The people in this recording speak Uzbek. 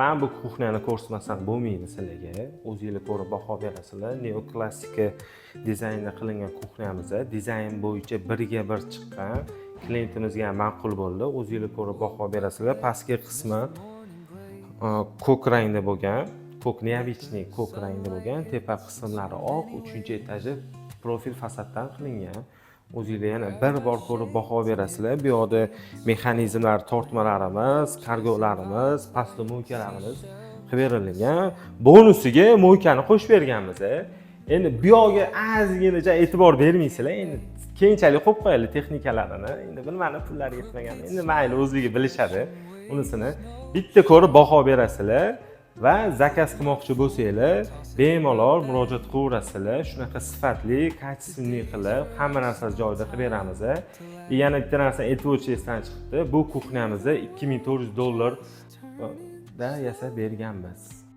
Men bu kuxnyani ko'rsatmasam bo'lmaydi sizlarga. O'zingizlar ko'rib baho berasizlar. Neoklassika dizaynda qilingan kuxnyamiz, dizayn bo'yicha birga bir chiqqan. Klientimizga ham ma'qul bo'ldi. O'zingizlar ko'rib baho berasizlar. Pastki qismi ko'k rangda bo'lgan, ko'k neovichniy ko'k rangda bo'lgan, tepa qismlari oq, 3-etaji profil fasaddan qilingan. O'zingizlar yana bir bor ko'rib baho berasizlar. Bu yerda mexanizmlar, tortmalarimiz, kargolarimiz, pastda mo'ykalarimiz qilib berilgan. Bonusiga mo'ykani qo'shib berganmiz. Endi bu yerga ozgina e'tibor bermaysizlar. Endi keyinchalik qo'yib qo'yaylik texnikalarini. Endi bilmadim, pullari yetmagan. Endi mayli, o'zligi bilishadi. Unisini bitta ko'rib baho berasizlar va zakaz qilmoqchi bo'lsanglar, bemalol murojaat qilaverasizlar. Shunaqa sifatli, kачественный qilib, hamma narsasi joyida qilib beramiz. Yana bitta narsa aytib o'tishingizdan chiqdi. Bu kuxnyamizni $2400 da yasab berganmiz.